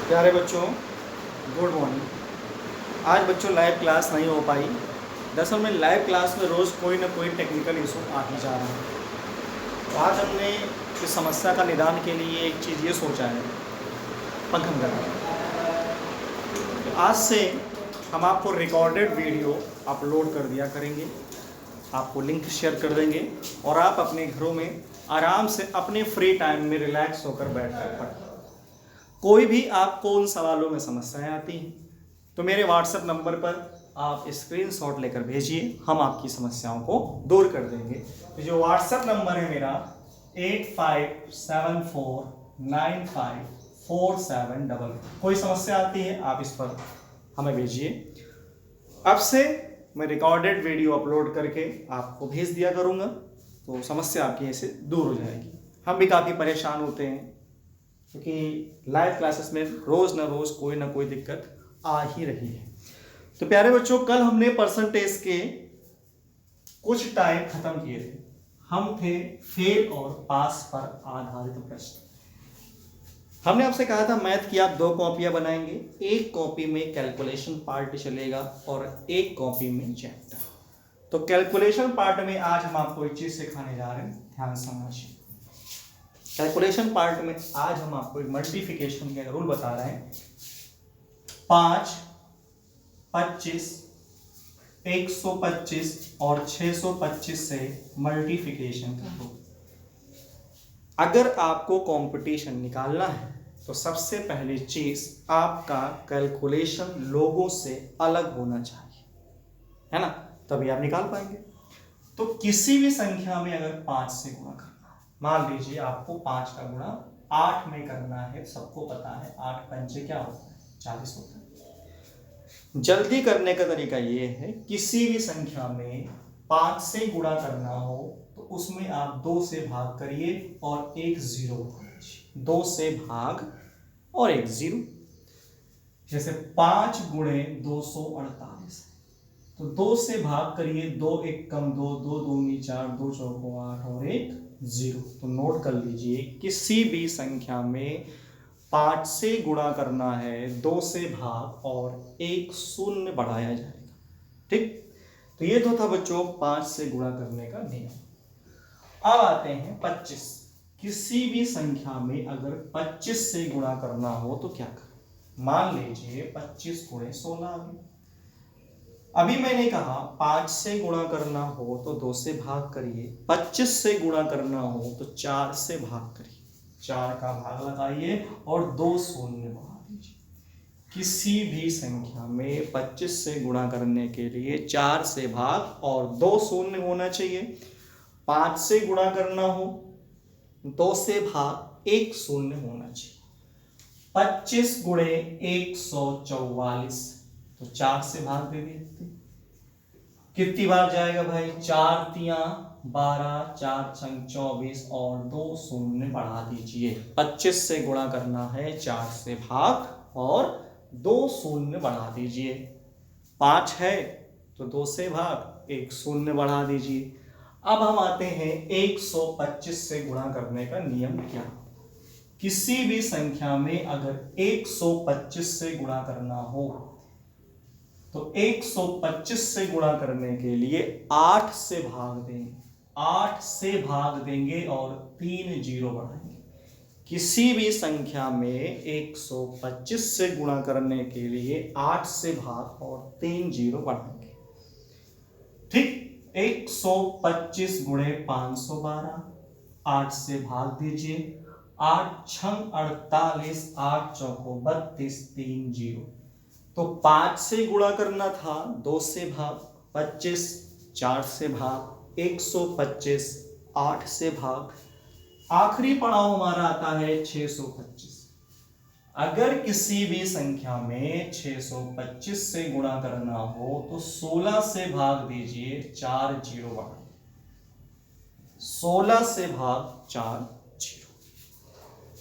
प्यारे बच्चों, good morning. आज बच्चों लाइव क्लास नहीं हो पाई। दरअसल में लाइव क्लास में रोज़ कोई ना कोई टेक्निकल इशू आ ही जा रहा है। तो आज हमने इस समस्या का निदान के लिए एक चीज़ ये सोचा है, पंखम करना। तो आज से हम आपको रिकॉर्डेड वीडियो अपलोड कर दिया करेंगे, आपको लिंक शेयर कर देंगे और आप अपने घरों में आराम से अपने फ्री टाइम में रिलैक्स होकर बैठ कर पढ़ें। कोई भी आपको उन सवालों में समस्याएं आती हैं तो मेरे व्हाट्सएप नंबर पर आप स्क्रीनशॉट लेकर भेजिए, हम आपकी समस्याओं को दूर कर देंगे। तो जो व्हाट्सएप नंबर है मेरा 8574954744। कोई समस्या आती है आप इस पर हमें भेजिए। अब से मैं रिकॉर्डेड वीडियो अपलोड करके आपको भेज दिया करूँगा, तो समस्या आपकी ऐसे दूर हो जाएगी। हम भी काफ़ी परेशान होते हैं क्योंकि लाइव क्लासेस में रोज़ ना रोज़ कोई ना कोई दिक्कत आ ही रही है। तो प्यारे बच्चों, कल हमने परसेंटेज के कुछ टाइप खत्म किए थे। हम थे फेल और पास पर आधारित प्रश्न। हमने आपसे कहा था मैथ की आप 2 कॉपियां बनाएंगे, एक कॉपी में कैलकुलेशन पार्ट चलेगा और एक कॉपी में चैप्टर। तो कैलकुलेशन पार्ट में आज हम आपको एक चीज सिखाने जा रहे हैं, ध्यान समझिए। कैलकुलेशन पार्ट में आज हम आपको एक मल्टीप्लिकेशन के रूल बता रहे हैं। 5, 25, 125 और 625 से मल्टीप्लिकेशन का रूल। अगर आपको कंपटीशन निकालना है तो सबसे पहली चीज आपका कैलकुलेशन लोगों से अलग होना चाहिए, है ना, तभी आप निकाल पाएंगे। तो किसी भी संख्या में अगर 5 से गुणा करना, मान लीजिए आपको 5 का गुणा 8 में करना है, सबको पता है 8 पंचे क्या होता है, 40 होता है। जल्दी करने का तरीका ये है, किसी भी संख्या में 5 से गुणा करना हो तो उसमें आप 2 से भाग करिए और एक 0 दीजिए। 2 से भाग और एक 0। जैसे 5 गुणे 248, तो 2 से भाग करिए, 2 एक कम 2, 2 दूनी 4, 2 चौको 8 और एक 0। तो नोट कर लीजिए, किसी भी संख्या में 5 से गुणा करना है, 2 से भाग और एक शून्य बढ़ाया जाएगा। ठीक, तो ये तो था बच्चों 5 से गुणा करने का नियम। अब आते हैं 25। किसी भी संख्या में अगर 25 से गुणा करना हो तो क्या करें। मान लीजिए 25 गुणे 16 आ गया। अभी मैंने कहा 5 से गुणा करना हो तो 2 से भाग करिए, 25 से गुणा करना हो तो 4 से भाग करिए, 4 का भाग लगाइए और 2 शून्य बढ़ा दीजिए। किसी भी संख्या में 25 से गुणा करने के लिए 4 से भाग और 2 शून्य होना चाहिए। 5 से गुणा करना हो 2 से भाग एक शून्य होना चाहिए। 25 गुणे 144, तो 4 से भाग दे देते। कितनी बार जाएगा भाई, 4 तिया 12, 4 छंग 24 और 2 शून्य बढ़ा दीजिए। 25 से गुणा करना है, 4 से भाग और 2 शून्य बढ़ा दीजिए। 5 है तो 2 से भाग, एक शून्य बढ़ा दीजिए। अब हम आते हैं 125 से गुणा करने का नियम क्या। किसी भी संख्या में अगर 125 से गुणा करना हो तो 125 से गुणा करने के लिए 8 से भाग देंगे, 8 से भाग देंगे और 3 जीरो बढ़ाएंगे। किसी भी संख्या में 125 से गुणा करने के लिए 8 से भाग और 3 जीरो बढ़ाएंगे। ठीक, 125 गुणे 512, 8 से भाग दीजिए, 8 छंग 48, 8 चौको 32, 3 जीरो। तो 5 से गुणा करना था, 2 से भाग, 25, 4 से भाग, 125, 8 से भाग, आखिरी पड़ाव हमारा आता है 625। अगर किसी भी संख्या में 625 से गुणा करना हो तो 16 से भाग दीजिए, 4 जीरो बढ़ा, 16 से भाग 4 जीरो।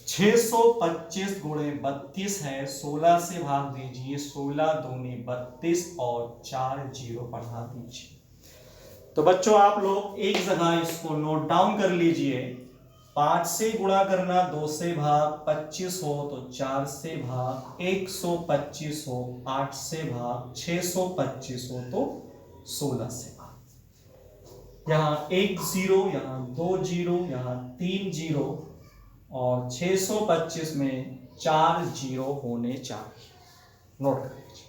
625 गुणे 32 है, 16 से भाग दीजिए, 16 दूनी 32 और 4 जीरो बढ़ा दीजिए। तो बच्चों आप लोग एक जगह इसको नोट डाउन कर लीजिए। 5 से गुणा करना, 2 से भाग, 25 हो तो 4 से भाग, 125 हो, 8 से भाग, 625 हो तो 16 से भाग। यहाँ 1 जीरो, यहाँ 2 जीरो, यहाँ 3 जीरो और 625 में 4 जीरो होने चाहिए। नोट कर लीजिए।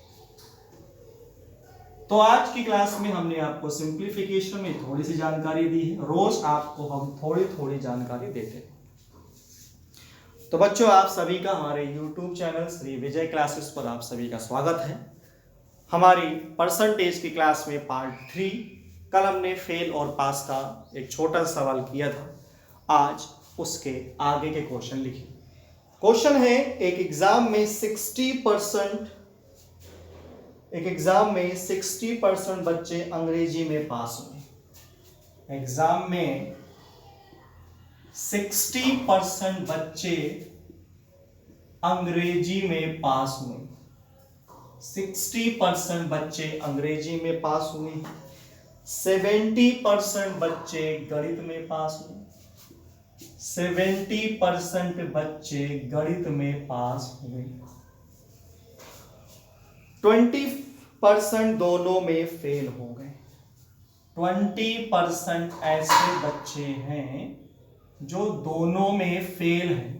तो आज की क्लास में हमने आपको सिंप्लीफिकेशन में थोड़ी सी जानकारी दी है। रोज आपको हम थोड़ी थोड़ी जानकारी देते हैं। तो बच्चों, आप सभी का हमारे YouTube channel Shri Vijay classes पर आप सभी का स्वागत है। हमारी परसेंटेज की क्लास में पार्ट 3 कल हमने फेल और पास का एक छोटा सवाल किया था। आज उसके आगे के क्वेश्चन लिखिए। क्वेश्चन है, एक एग्जाम में 60% बच्चे अंग्रेजी में पास हुए। एग्जाम में 60% बच्चे अंग्रेजी में पास हुए। 60% बच्चे अंग्रेजी में पास हुए। 70% बच्चे गणित में पास हुए। 70% बच्चे गणित में पास हुए। 20% दोनों में फेल हो गए। 20% ऐसे बच्चे हैं जो दोनों में फेल हैं।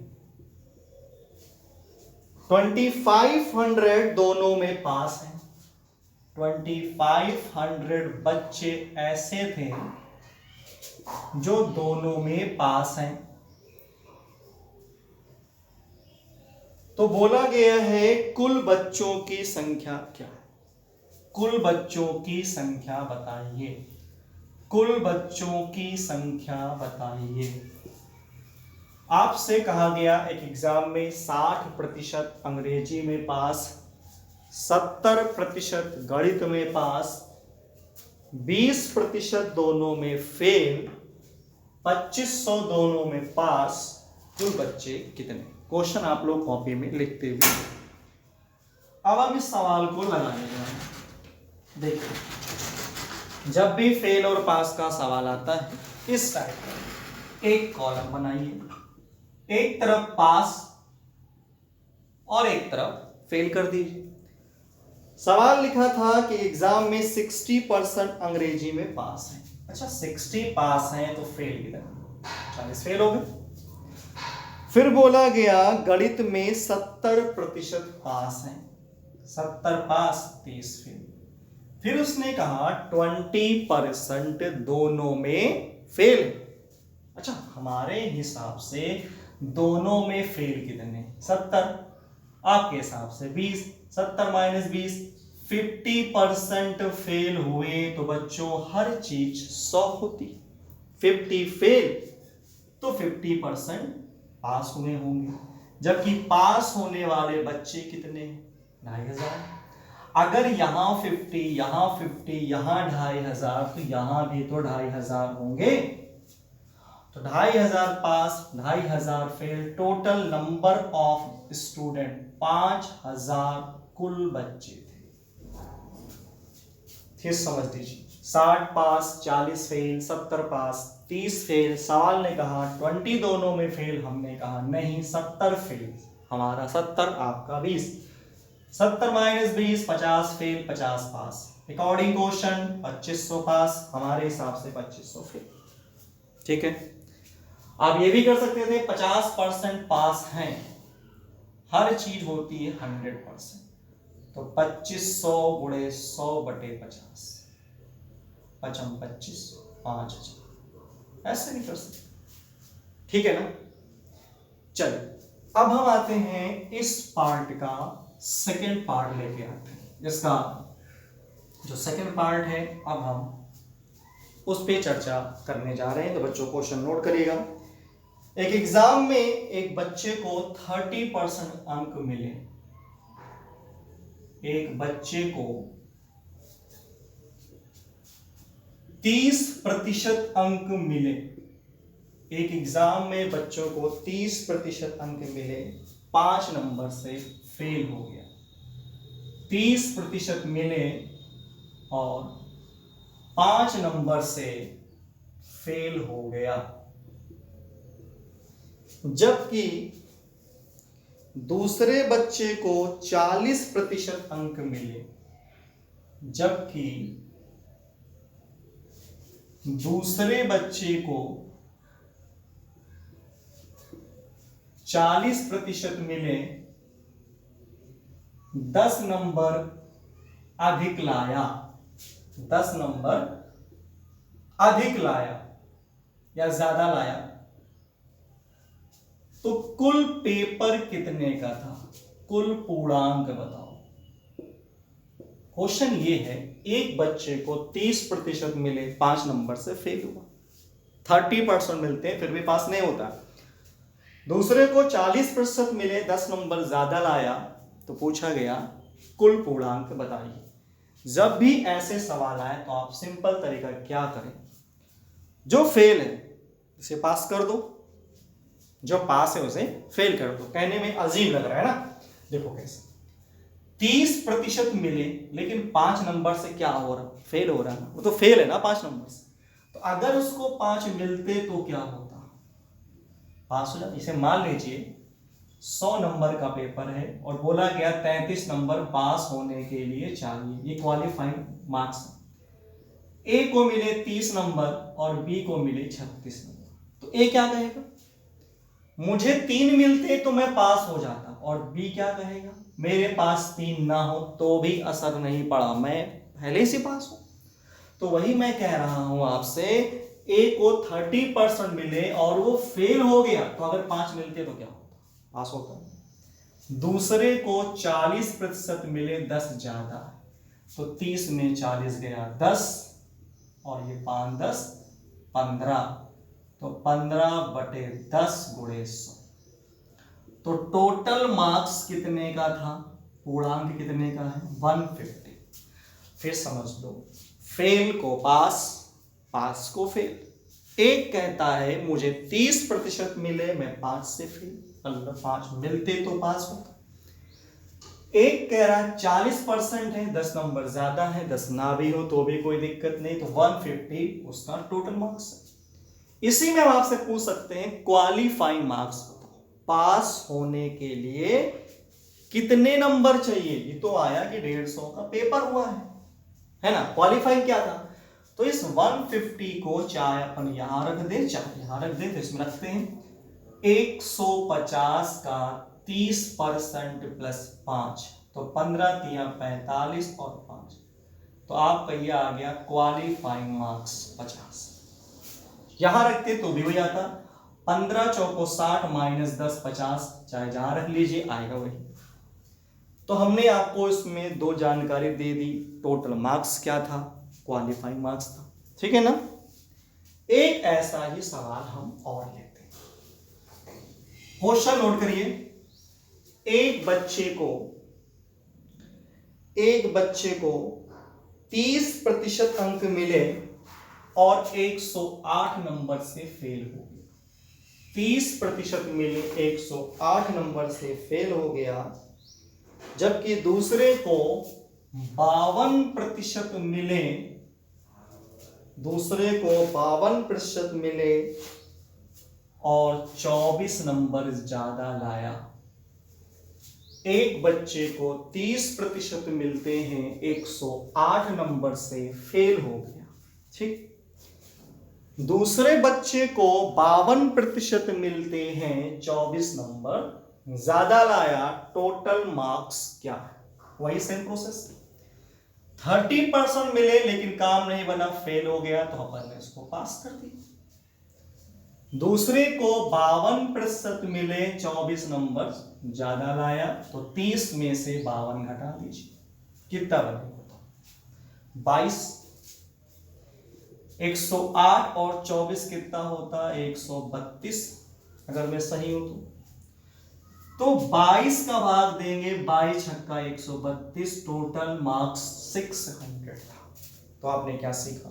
2500 दोनों में पास हैं। 2500 बच्चे ऐसे थे जो दोनों में पास हैं। तो बोला गया है कुल बच्चों की संख्या क्या है? कुल बच्चों की संख्या बताइए। कुल बच्चों की संख्या बताइए। आपसे कहा गया एक एग्जाम में 60% अंग्रेजी में पास, 70% गणित में पास, 20% दोनों में फेल, 2500 दोनों में पास। कुल बच्चे कितने? क्वेश्चन आप लोग कॉपी में लिखते हुए। अब हम इस सवाल को लगाएंगे। देखिए, जब भी फेल और पास का सवाल आता है इस टाइप का एक कॉलम बनाइए। एक तरफ पास और एक तरफ फेल कर दीजिए। सवाल लिखा था कि एग्जाम में 60% अंग्रेजी में पास है। अच्छा, 60 पास हैं तो फेल कितना? 40 फेल हो गए। फिर बोला गया गणित में 70% पास हैं। 70 पास, 30 फेल। फिर उसने कहा 20% दोनों में फेल। अच्छा, हमारे हिसाब से दोनों में फेल कितने? 70। आपके हिसाब से 20। 70 - 20, 50% फेल हुए तो बच्चों हर चीज 100 होती। 50 फेल तो 50% पास हुए होंगे। जबकि पास होने वाले बच्चे कितने? 2500। अगर यहाँ 50, यहाँ 50, यहाँ 2500 तो यहाँ भी तो 2500 होंगे। तो 2500 पास, 2500 fail. Total number of student 5000 कुल बच्चे थे। फिर समझ लीजिए, 60 पास, 40 फेल, 70 पास, 30 फेल। सवाल ने कहा 20 दोनों में फेल, हमने कहा नहीं 70 फेल। हमारा 70, आपका 20। 70 - 20, 50 फेल, 50 पास। अकॉर्डिंग क्वेश्चन 2500 पास, हमारे हिसाब से 2500 फेल। ठीक है। आप ये भी कर सकते थे 50% पास हैं, हर चीज होती है 100%। तो 2500 × 100/50, 55 25, 5000। ऐसे नहीं कर सकते। ठीक है ना? चलिए, अब हम आते हैं इस पार्ट का सेकेंड पार्ट लेके आते हैं। इसका जो सेकेंड पार्ट है अब हम उस पे चर्चा करने जा रहे हैं। तो बच्चों क्वेश्चन नोट करिएगा। एक एग्जाम में एक बच्चे को 30% अंक मिले। एक बच्चे को 30% अंक मिले। एक एग्जाम में बच्चों को 30% अंक मिले, 5 नंबर से फेल हो गया। 30% मिले और 5 नंबर से फेल हो गया। जबकि दूसरे बच्चे को 40% अंक मिले, जबकि दूसरे बच्चे को 40% मिले, 10 नंबर अधिक लाया, 10 नंबर अधिक लाया या ज्यादा लाया, तो कुल पेपर कितने का था? कुल पूर्णांक बताओ। क्वेश्चन ये है, एक बच्चे को 30% मिले, 5 नंबर से फेल हुआ। 30% मिलते हैं फिर भी पास नहीं होता। दूसरे को 40% मिले, 10 नंबर ज्यादा लाया, तो पूछा गया कुल पूर्णांक बताइए। जब भी ऐसे सवाल आए तो आप सिंपल तरीका क्या करें, जो फेल है उसे पास कर दो, जो पास है उसे फेल कर दो। कहने में अजीब लग रहा है ना, देखो कैसे 30% मिले लेकिन 5 नंबर से क्या हो रहा, फेल हो रहा है ना, वो तो फेल है ना 5 नंबर से। तो अगर उसको 5 मिलते तो क्या होता, पास हो जाता। इसे मान लीजिए 100 नंबर का पेपर है और बोला गया 33 नंबर पास होने के लिए चाहिए, ये क्वालिफाइंग मार्क्स है। ए को मिले 30 नंबर और बी को मिले 36 नंबर, तो ए क्या कहेगा, मुझे 3 मिलते तो मैं पास हो जाता, और बी क्या कहेगा, मेरे पास 3 ना हो तो भी असर नहीं पड़ा, मैं पहले से पास हूं। तो वही मैं कह रहा हूं आपसे, ए को 30% मिले और वो फेल हो गया, तो अगर 5 मिलते तो क्या होता, पास होता। दूसरे को 40% मिले, 10 ज्यादा है, तो 30 में 40 गया 10 और ये 5 10 15, तो 15/10 × 100, तो टोटल मार्क्स कितने का था, पूर्णांक कितने का है 150। फिर समझ लो, फेल को पास, पास को फेल। एक कहता है मुझे 30% मिले, मैं 5 से फेल, मतलब 5 मिलते तो पास होता। एक कह रहा है 40% है, 10 नंबर ज्यादा है, 10 ना भी हो तो भी कोई दिक्कत नहीं, तो 150 उसका टोटल मार्क्स है। इसी में हम आपसे पूछ सकते हैं क्वालिफाइंग मार्क्स बताओ, पास होने के लिए कितने नंबर चाहिए। ये तो आया कि 150 का पेपर हुआ है ना, क्वालिफाइंग क्या था। तो इस 150 को चाहे अपन यहां रख दें चाहे यहां रख दें, तो इसमें रखते हैं 150 का 30% प्लस 5, तो 15 × 45 और 5, तो आपका ये आ गया क्वालिफाइंग मार्क्स 50। यहां रखते तो भी वही आता, 15 चौको 60 -10 50, चाहे जहां रख लीजिए आएगा वही। तो हमने आपको इसमें 2 जानकारी दे दी, टोटल मार्क्स क्या था, क्वालिफाइंग मार्क्स था, ठीक है ना। एक ऐसा ही सवाल हम और लेते हैं, क्वेश्चन नोट करिए। एक बच्चे को 30% अंक मिले और 108 नंबर से फेल हो गया, 30% मिले 108 नंबर से फेल हो गया, जबकि दूसरे को 52% मिले, दूसरे को 52% मिले और 24 नंबर ज्यादा लाया। एक बच्चे को 30% मिलते हैं, 108 नंबर से फेल हो गया, ठीक। दूसरे बच्चे को 52% मिलते हैं, 24 नंबर ज्यादा लाया, टोटल मार्क्स क्या है, वही सेम प्रोसेस। 30% मिले लेकिन काम नहीं बना, फेल हो गया, तो अपन ने इसको पास कर दिया। दूसरे को 52% मिले, 24 नंबर ज्यादा लाया, तो 30 में से 52 घटा दीजिए, कितना बनेगा 22। 108 और 24 कितना होता है 132, अगर मैं सही हूं तो 22 का भाग देंगे, 22 छक्का 132, टोटल मार्क्स 600 था। तो आपने क्या सीखा,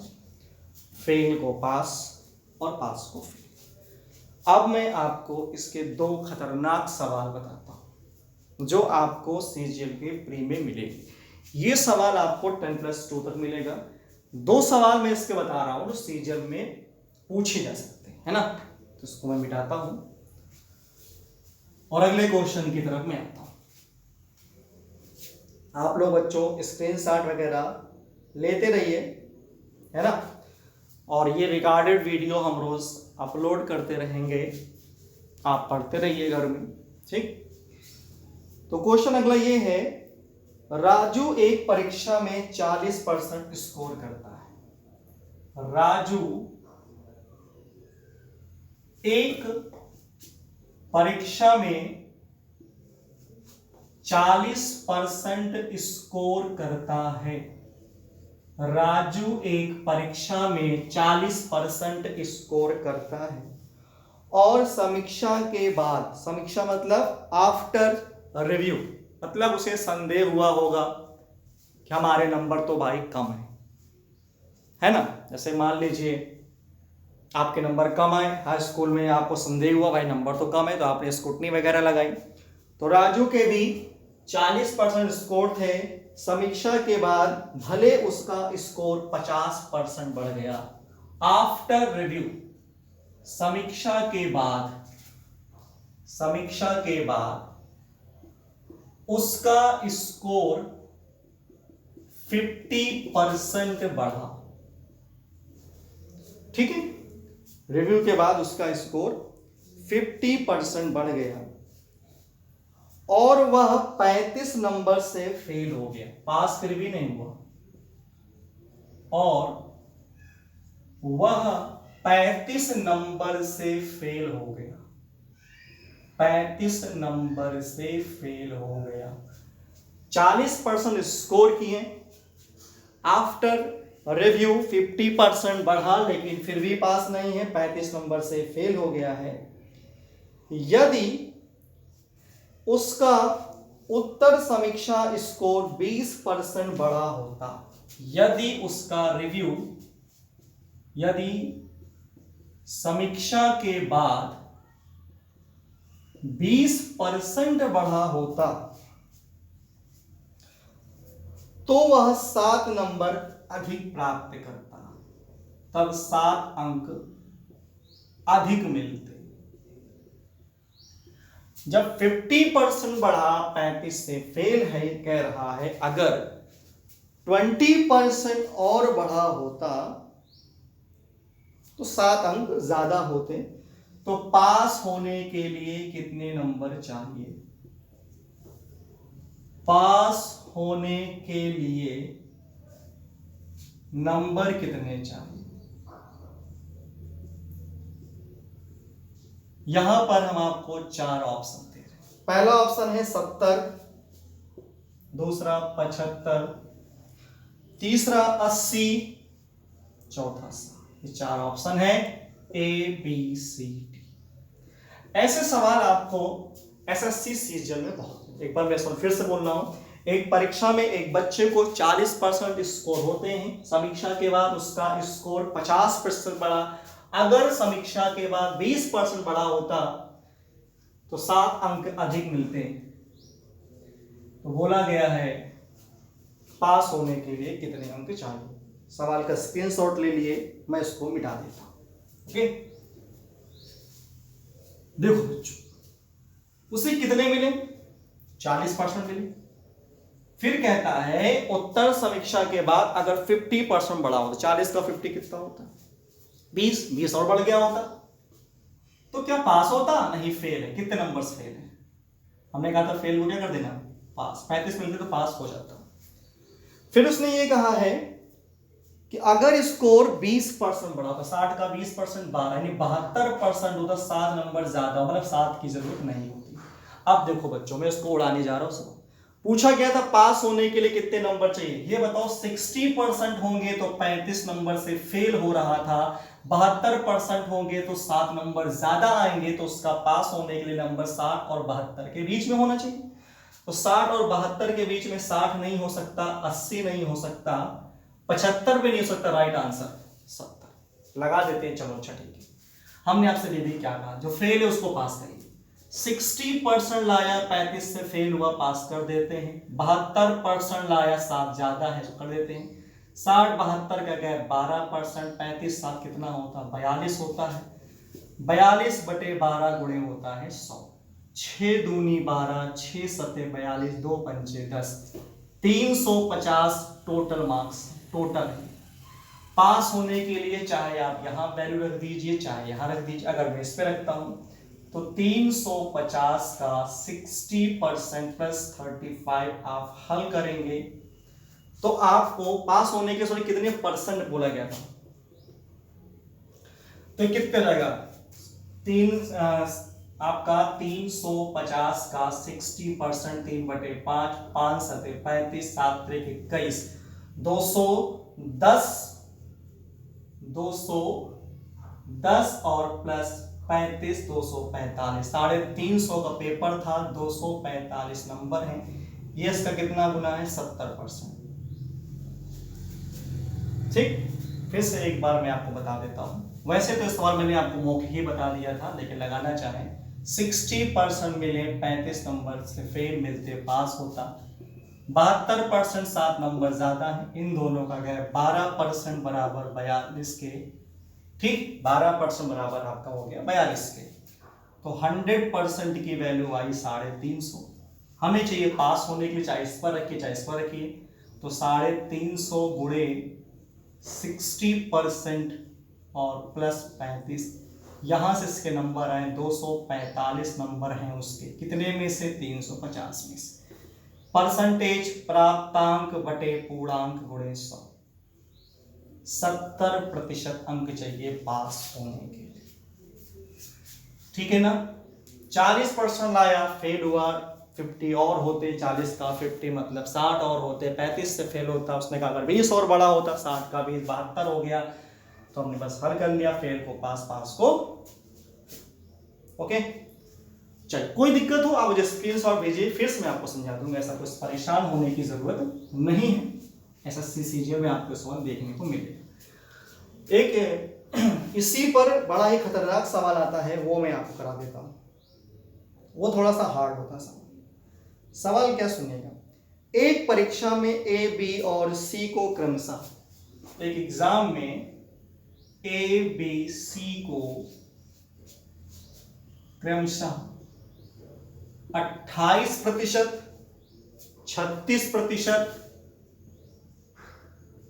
फेल को पास और पास को फेल। अब मैं आपको इसके 2 खतरनाक सवाल बताता हूं जो आपको सीजीएल के प्री में मिलेगी। ये सवाल आपको 10+2 तक मिलेगा। 2 सवाल मैं इसके बता रहा हूं जो सीजीएल में पूछे जा सकते हैं, है ना। तो इसको मैं मिटाता हूं, और अगले क्वेश्चन की तरफ मैं आता हूं। आप लोग बच्चों स्क्रीनशॉट वगैरह लेते रहिए, है ना, और ये रिकॉर्डेड वीडियो हम रोज अपलोड करते रहेंगे, आप पढ़ते रहिए घर में, ठीक। तो क्वेश्चन अगला ये है, राजू एक परीक्षा में 40% स्कोर करता है। राजू एक परीक्षा में 40% स्कोर करता है। राजू एक परीक्षा में 40% स्कोर करता है और समीक्षा के बाद, समीक्षा मतलब आफ्टर रिव्यू, मतलब उसे संदेह हुआ होगा कि हमारे नंबर तो भाई कम है ना। जैसे मान लीजिए आपके नंबर कम आए, हाई स्कूल में आपको संदेह हुआ भाई नंबर तो कम है, तो आपने स्कूटनी वगैरह लगाई। तो राजू के भी 40% स्कोर थे, समीक्षा के बाद भले उसका स्कोर 50% बढ़ गया। आफ्टर रिव्यू, समीक्षा के बाद उसका स्कोर 50% बढ़ा, ठीक है। रिव्यू के बाद उसका स्कोर 50% बढ़ गया और वह 35 नंबर से फेल हो गया, पास फिर भी नहीं हुआ, और वह 35 नंबर से फेल हो गया, 35 नंबर से फेल हो गया। 40% स्कोर किए, आफ्टर रिव्यू 50% बढ़ा, लेकिन फिर भी पास नहीं है, 35 नंबर से फेल हो गया है। यदि उसका उत्तर समीक्षा स्कोर 20% बढ़ा होता, यदि उसका रिव्यू, यदि समीक्षा के बाद 20% बढ़ा होता, तो वह 7 नंबर अधिक प्राप्त करता, तब 7 अंक अधिक मिलते। जब 50% बढ़ा, 35 से फेल है कह रहा है, अगर 20% और बढ़ा होता तो 7 अंक ज्यादा होते। तो पास होने के लिए कितने नंबर चाहिए? पास होने के लिए नंबर कितने चाहिए? यहां पर हम आपको 4 ऑप्शन दे रहे हैं। पहला ऑप्शन है 70, दूसरा 75, तीसरा 80, चौथा 100। ये 4 ऑप्शन है, ए बी सी डी। ऐसे सवाल आपको एसएससी सीजीएल में बहुत, एक बार मैं फिर से बोल रहा हूं, एक परीक्षा में एक बच्चे को 40% स्कोर होते हैं, समीक्षा के बाद उसका स्कोर 50% बढ़ा, अगर समीक्षा के बाद 20% बढ़ा होता तो 7 अंक अधिक मिलते। तो बोला गया है पास होने के लिए कितने अंक चाहिए। सवाल का स्क्रीनशॉट ले लिए, मैं इसको मिटा देता हूं। ओके, देखो बच्चों, उसे कितने मिले? 40% मिले। फिर कहता है उत्तर समीक्षा के बाद अगर 50% बढ़ा होता, 40 का 50 कितना होता? 20 और बढ़ गया होता तो क्या पास होता? नहीं, फेल है। कितने नंबर्स फेल है? हमने कहा था फेल हो गया कर देना पास, 35 मिलते तो पास हो जाता। फिर उसने ये कहा है कि अगर स्कोर 20% बढ़ा तो 60 का 20% 12, यानी 72% होता, 7 नंबर ज्यादा, मतलब 7 की जरूरत नहीं होती। अब देखो बच्चों, मैं इसको उड़ाने जा रहा हूं। सब पूछा गया था पास होने के लिए कितने नंबर चाहिए, ये बताओ। 60% होंगे तो 35 नंबर से फेल हो रहा था, 72% होंगे तो 7 नंबर ज्यादा आएंगे, तो उसका पास होने के लिए नंबर 60 और 72 के बीच में होना चाहिए। तो 60 और 72 के बीच में 60 नहीं हो सकता, 80 नहीं हो सकता, 75 भी नहीं हो सकता। राइट आंसर 70 लगा देते हैं। चलो अच्छा ठीक है, हमने आपसे दीदी क्या कहा, जो फेल है उसको पास करिए। 60% लाया, 35 से फेल हुआ, पास कर देते हैं। 72% लाया, 7 ज्यादा है तो कर देते हैं। 60 72 का क्या है 12%, 35 7 कितना होता 42 होता है। 42/12 गुणे होता है 100। 6 दूनी 12, 6 सते 42, 2 पंचे 10, 350 टोटल मार्क्स टोटल है। पास होने के लिए चाहे आप यहाँ वैल्यू रख दीजिए चाहे यहाँ रख दीजिए, अगर मैं इस पे रखता हूं तो 350 का 60% प्लस 35 आप हल करेंगे तो आपको पास होने के सॉरी कितने परसेंट बोला गया था, तो कितने रहेगा आपका 350 का 60%, 3/5, 5 सते 35, 7 त्रिक 21, 210 और प्लस 35, 245, 350 का पेपर था, 245 नंबर है। ये इसका कितना गुना है 70%। ठीक, फिर से एक बार मैं आपको बता देता हूं, वैसे तो इस सवाल मैंने आपको मौखिक ही बता दिया था, लेकिन लगाना चाहें 60% मिले 35 नंबर से फेल मिलते पास होता, 72% 7 नंबर ज्यादा है, इन दोनों का गैप 12% बराबर 42 के, ठीक 12% बराबर आपका हो गया 42 के, तो 100% की वैल्यू आई 350। हमें चाहिए पास होने के लिए, चाहे इस पर रखिए चाहे इस पर रखिए, तो 350 गुणे 60% और प्लस 35, यहां से इसके नंबर आए 245 नंबर हैं उसके, कितने में से 350 में से। परसेंटेज प्राप्तांक बटे पूर्णांक गुणे 100, 70% अंक चाहिए पास होने के लिए, ठीक है ना। 40% लाया फेल हुआ, 50 और होते 40 का 50 मतलब 60 और होते, 35 से फेल होता, उसने कहा अगर 20 और बड़ा होता, 60 का 20 72 हो गया, तो हमने बस हल कर लिया, फेल को पास, पास को ओके। चलिए कोई दिक्कत हो आप मुझे स्क्रीनशॉट भेजिए, फिर से मैं आपको समझा दूंगा, ऐसा कुछ परेशान होने की जरूरत नहीं है। ऐसा सीसीजीए में आपको सवाल देखने को मिलेगा। एक इसी पर बड़ा ही खतरनाक सवाल आता है, वो मैं आपको करा देता हूं, वो थोड़ा सा हार्ड होता है सवाल क्या सुनिएगा। एक परीक्षा में ए बी और सी को क्रमशः, एक एग्जाम में ए बी सी को क्रमशः 28%, 36%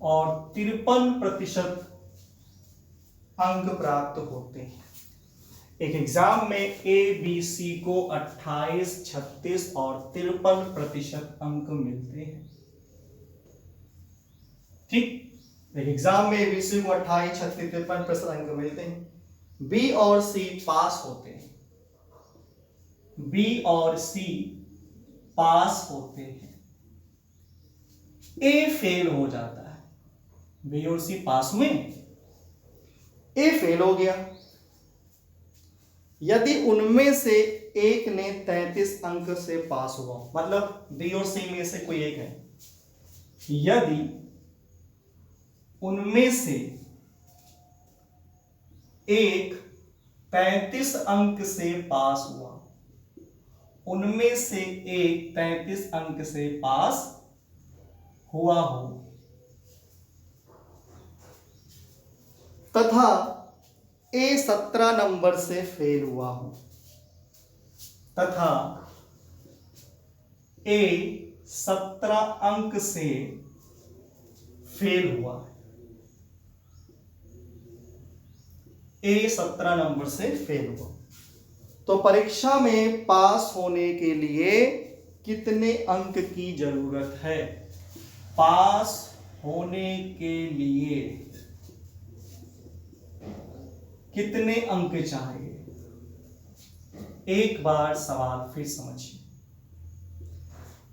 और 53% अंक प्राप्त होते हैं। एक एग्जाम में ए बी सी को 28, 36 और 53% अंक मिलते हैं, ठीक। एक एग्जाम में ए बी सी को 28, 36, 53% अंक मिलते हैं। बी और सी पास होते हैं, बी और सी पास होते हैं, ए फेल हो जाता है। बी और सी पास हुए, ए फेल हो गया। यदि उनमें से एक ने 33 अंक से पास हुआ, मतलब बी और सी में से कोई एक है, यदि उनमें से एक 33 अंक से पास हुआ, उनमें से एक 33 अंक से पास हुआ हो तथा ए 17 नंबर से फेल हुआ हो, तथा ए 17 अंक से फेल हुआ, ए 17 नंबर से फेल हुआ, तो परीक्षा में पास होने के लिए कितने अंक की जरूरत है? पास होने के लिए कितने अंक चाहिए? एक बार सवाल फिर समझिए।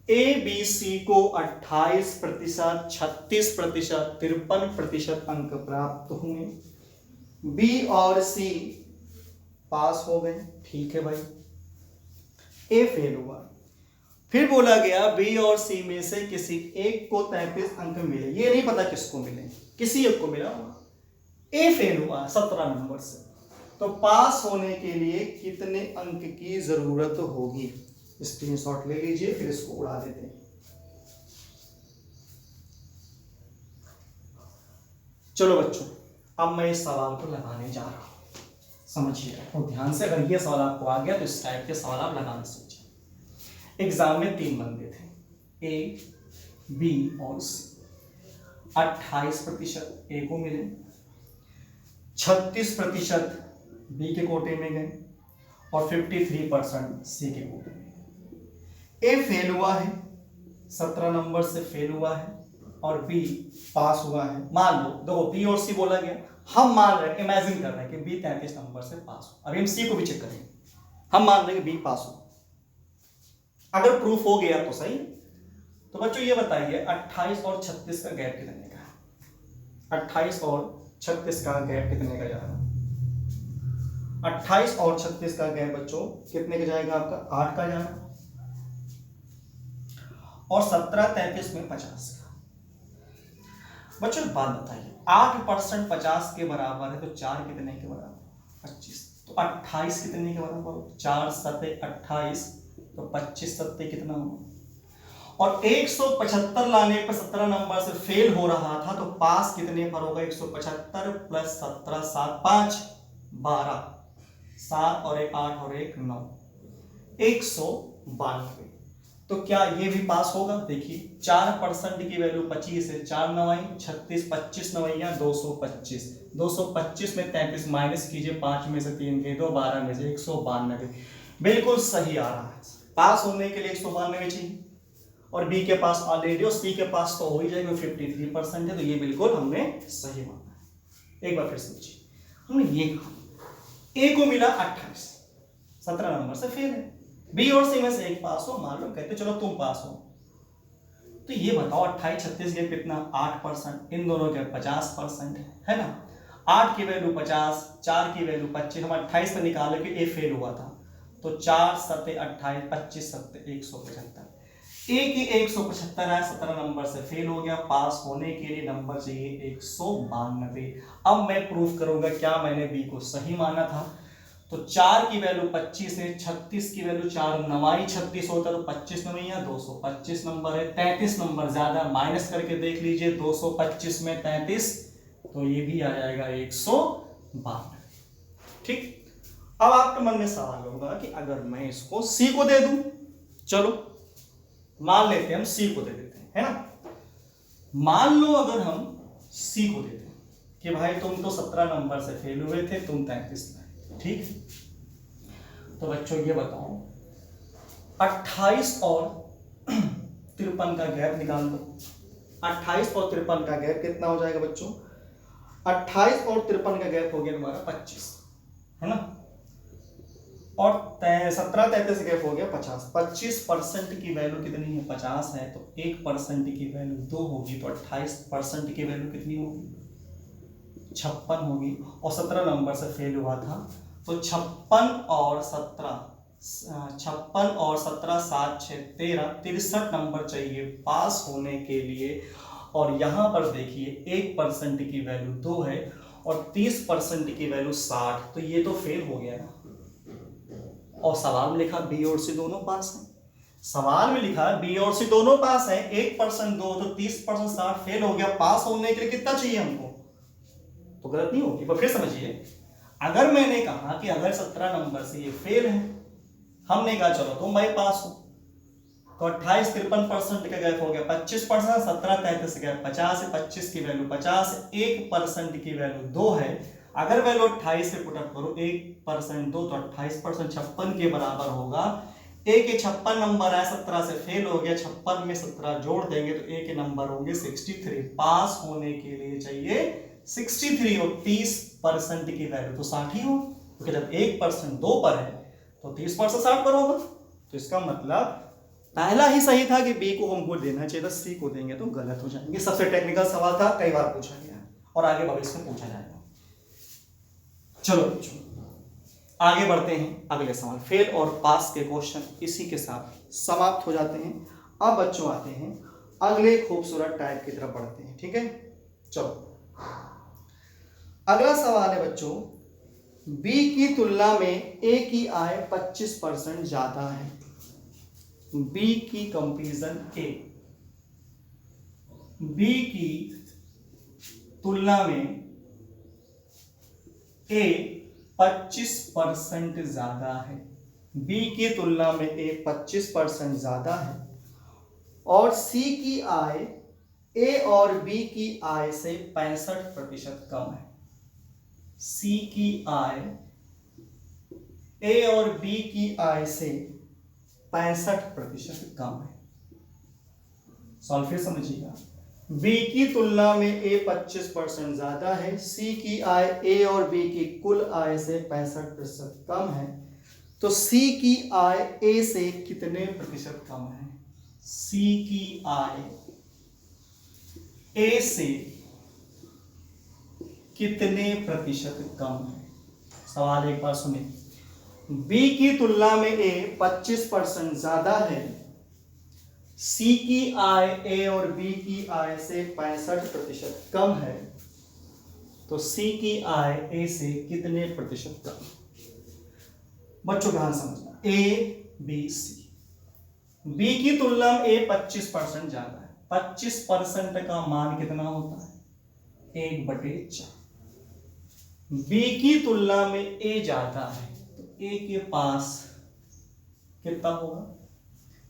ए बी सी को 28%, 36%, 53% अंक प्राप्त हुए, बी और सी पास हो गए, ठीक है भाई। ए फेल हुआ, फिर बोला गया बी और सी में से किसी एक को 33 अंक मिले, ये नहीं पता किसको मिले, किसी एक को मिला होगा। ए फेल हुआ 17 नंबर से, तो पास होने के लिए कितने अंक की जरूरत होगी? स्क्रीनशॉट ले लीजिए, फिर इसको उड़ा देते हैं। चलो बच्चों, अब मैं इस सवाल को लगाने जा रहा हूं। समझिए और ध्यान से, अगर ये सवाल आपको आ गया तो इस टाइप के सवाल आप लगाना सोचिए। एग्जाम में 3 बंदे थे, ए, बी और सी। 28% ए को मिले, 36% बी के कोटे में गए और 53% सी के कोटे में गए। ए फेल हुआ है, 17 नंबर से फेल हुआ है, और बी पास हुआ है। मान लो, देखो बी और सी बोला गया, हम मान रहे हैं, इमेजिन कर रहे हैं कि बी 33 नंबर से पास हो। अभी हम सी को भी चेक करेंगे। हम मान रहे हैं कि बी पास हो, अगर प्रूफ हो गया तो सही। तो बच्चों ये बताइए 28 और 36 का गैप कितने का है? 28 और 36 का गैप कितने का जाएगा? 28 और 36 का गैप बच्चों कितने का जाएगा आपका? 8 का जाएगा। और 17 33 में 50 का। बच्चों एक बात बताइए, 8% 50 के बराबर है, तो 4 कितने के बराबर? 25। तो 28 कितने के बराबर? 4 सत्ते 28, तो 25 सत्ते कितना होगा? और 175 लाने पर 17 नंबर से फेल हो रहा था, तो पास कितने पर होगा? 175 प्लस 17 7 5 12, 7 और 1 8 और 1 9, 192। तो क्या ये भी पास होगा? देखिए 4% की वैल्यू 25 है, 4 9 36, 25 9 225, 225 में 33 माइनस कीजिए, 5 में से 3 गए तो 12 में से 192। बिल्कुल सही आ रहा है। पास होने के लिए 192 चाहिए, और बी के पास ऑलरेडी, और सी के पास तो हो ही जाएगा, 53% है, तो ये बिल्कुल हमने सही माना है। एक बार फिर समझिए, हमने ये कहा ए को मिला 28, 17 नंबर से फेल है, बी और सी में से एक पास हो, मान लो कहते चलो तुम पास हो। तो ये बताओ 28 36 गैप कितना? 8%। इन दोनों के 50% है ना। 8 की वैल्यू 50, 4 की वैल्यू 25, हम 28 से निकाले कि ए फेल हुआ था, तो 4 सत्ते 28, 25 सत्ते 175। ए की 175 है, 17 नंबर से फेल हो गया, पास होने के लिए नंबर चाहिए 192। अब मैं प्रूफ करूंगा क्या मैंने बी को सही माना था। तो 4 की वैल्यू 25 है, 36 की वैल्यू 4 9 36 होता है, तो 25 9 225 नंबर है। 33 नंबर ज्यादा, माइनस करके देख लीजिए, 225 में 33, तो ये भी आ जाएगा 192। ठीक। अब आपके मन में सवाल होगा कि अगर मैं इसको सी को दे दूं, चलो मान लेते हैं हम सी को दे देते हैं, है ना। मान लो अगर हम सी को देते हैं कि भाई तुम तो 17 नंबर से फेल हुए थे, तुम 33 लाए, ठीक। तो बच्चों ये बताओ 28 और 53 का गैप निकाल दो। 28 और 53 का गैप कितना हो जाएगा बच्चों? 28 और 53 का गैप हो गया तुम्हारा 25, है ना। और 17 33 गैप हो गया 50। 25% की वैल्यू कितनी है? 50 है, तो 1% की वैल्यू 2 होगी, तो 28% की वैल्यू कितनी होगी? 56 होगी। और 17 नंबर से फेल हुआ था, तो 56 और 17 7 6 13, 63 नंबर चाहिए पास होने के लिए। और यहां पर देखिए 1% की वैल्यू 2 है और 30% की वैल्यू 60, तो ये तो फेल हो गया ना। और सवाल में लिखा बी और सी दोनों पास हैं। सवाल में लिखा बी और सी दोनों पास हैं, 1% 2, तो 30% 60 फेल हो गया। पास होने के लिए कितना चाहिए हमको? तो गलत नहीं होगी। पर फिर समझिए, अगर मैंने कहा कि अगर 17 नंबर से ये फेल है, हमने कहा चलो तुम भाई पास हो, तो 28 53% का गैप हो गया, 25%, 17 33 गैप 50 है, 25 की वैल्यू 50, 1% की वैल्यू 2 है। अगर वैल्यू 28 से पुटअप करो, 1% 2, तो 28% 56 के बराबर होगा। ए के 56 नंबर है, 17 से फेल हो गया, 56 में 17 जोड़ देंगे तो ए के नंबर होंगे 63। पास होने के लिए चाहिए 63, और 30% की वैल्यू तो 60 ही हो, क्योंकि जब 1% 2 पर है तो 30% 60 पर होगा। तो इसका मतलब पहला ही सही था कि बी को हमको देना चाहिए था, सी को देंगे तो गलत हो जाएंगे। सबसे टेक्निकल सवाल था, कई बार पूछा गया और आगे भविष्य में पूछा जाएगा। चलो बच्चों आगे बढ़ते हैं, अगले सवाल। फेल और पास के क्वेश्चन इसी के साथ समाप्त हो जाते हैं। अब बच्चों आते हैं अगले खूबसूरत टाइप की तरफ बढ़ते हैं, ठीक है। चलो अगला सवाल है बच्चों, बी की तुलना में ए की आय 25% ज्यादा है। बी की कंपैरिजन ए, बी की तुलना में ए 25% ज्यादा है, बी की तुलना में ए 25% ज्यादा है, और सी की आय ए और बी की आय से 65% कम है। सी की आय ए और बी की आय से 65% कम है। सॉल्व फिर समझिएगा, बी की तुलना में ए 25% ज्यादा है, सी की आय ए और बी की कुल आय से 65% कम है, तो सी की आय ए से कितने प्रतिशत कम है? सी की आय ए से कितने प्रतिशत कम है? सवाल एक बार सुनिए, बी की तुलना में ए 25% ज्यादा है, सी की आय ए और बी की आय से 65% कम है, तो सी की आय ए से कितने प्रतिशत कम? बच्चों ध्यान समझना, ए बी सी, बी की तुलना में ए 25% ज्यादा है, 25% का मान कितना होता है? 1/4। बी की तुलना में ए ज्यादा है, तो ए के पास कितना होगा?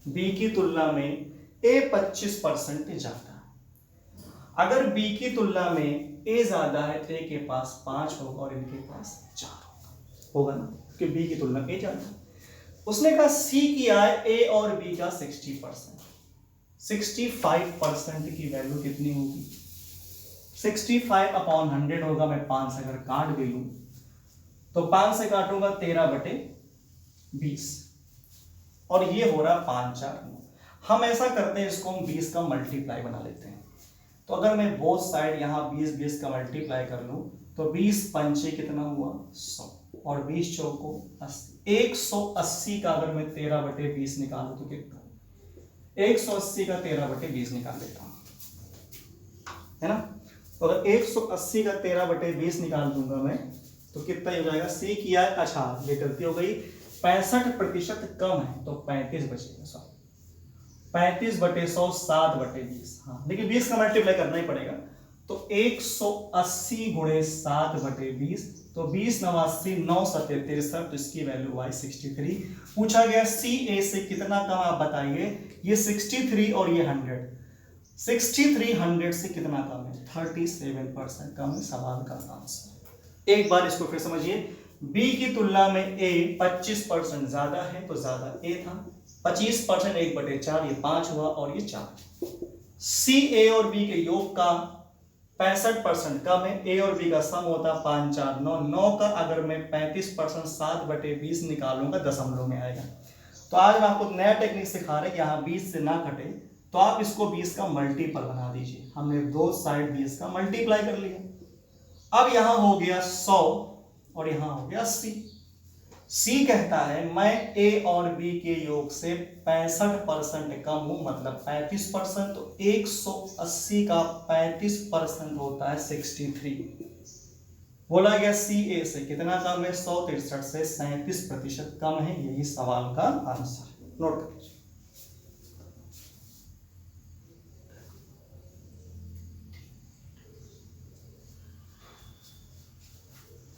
बी की तुलना में ए 25% ज्यादा है। अगर बी की तुलना में ए ज्यादा है तो ए के पास 5 होगा और इनके पास 4 होगा ना, क्योंकि बी की तुलना में ए ज्यादा है। उसने कहा सी की आय ए और बी का 60%, 65% की वैल्यू कितनी होगी? 65/100 होगा। मैं 5 से अगर काट भी लूं तो 5 से काटूंगा 13/20, और ये हो रहा 5 4 9। हम ऐसा करते हैं, इसको हम 20 का मल्टीप्लाई बना लेते हैं। तो अगर मैं बोथ साइड यहाँ 20 का मल्टीप्लाई कर लूं तो 20 पंचे कितना हुआ? 100, और 20 चौको 80। 180 का अगर मैं 13/20 निकालूं तो कितना? 180 का 13/20 निकाल लेता हूं, है ना। तो अगर 180 का 13/20 निकाल दूंगा मैं तो कितना हो जाएगा? सी किया, अच्छा ये गलती हो गई, 65% कम है तो 35 बचेगा। सॉरी, 35/100 7/20। हाँ, लेकिन 20 का मल्टीप्लाई करना ही पड़ेगा। तो 180 गुणे 7/20, तो 20 89 9 7 63, तो इसकी वैल्यू आई 63। पूछा गया सी ए से कितना कम, आप बताइए। ये 63 और ये 100, 63 100 से कितना कम है? 37% कम है सवाल का आंसर। एक बार इसको फिर समझिए, बी की तुलना में ए 25% ज्यादा है, तो ज्यादा ए था। 25% 1/4, ये 5 हुआ और ये 4। सी ए और बी के योग का 65% कम है, ए और बी का सम होता 5 4 9, 9 का अगर मैं 35% 7/20 निकालूंगा दशमलव में आएगा। तो आज मैं आपको नया टेक्निक सिखा रहे हैं, यहाँ 20 से ना घटे तो आप इसको 20 का मल्टीपल बना दीजिए। हमने दो साइड 20 का मल्टीप्लाई कर लिया। अब यहां हो गया 100 और यहां हो गया 80। सी कहता है मैं ए और बी के योग से 65% कम हूं, मतलब 35%, तो 180 का 35% होता है 63। बोला गया सी ए से कितना कम है? 163 से 37% कम है। यही सवाल का आंसर है, नोट कर लीजिए।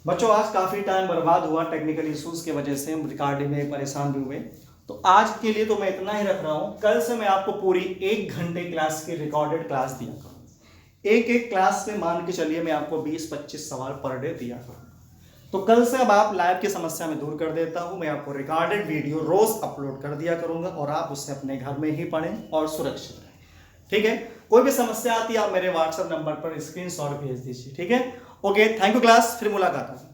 बच्चों आज काफी टाइम बर्बाद हुआ टेक्निकल इश्यूज की वजह से, हम रिकॉर्डिंग में परेशान भी हुए। तो आज के लिए तो मैं इतना ही रख रहा हूं। कल से मैं आपको पूरी 1 घंटे क्लास की रिकॉर्डेड क्लास दिया करूँ। एक क्लास में मान के चलिए मैं आपको 20-25 सवाल पर डे दिया करूँ। तो कल से अब आप लाइव की समस्या में दूर कर देता हूं। मैं आपको रिकॉर्डेड वीडियो रोज अपलोड कर दिया करूंगा और आप उससे अपने घर में ही पढ़ें और सुरक्षित रहें। ठीक है, कोई भी समस्या आती है आप मेरे व्हाट्सएप नंबर पर स्क्रीनशॉट भेज दीजिए। ठीक है, ओके, थैंक यू क्लास, फिर मुलाकात होगी।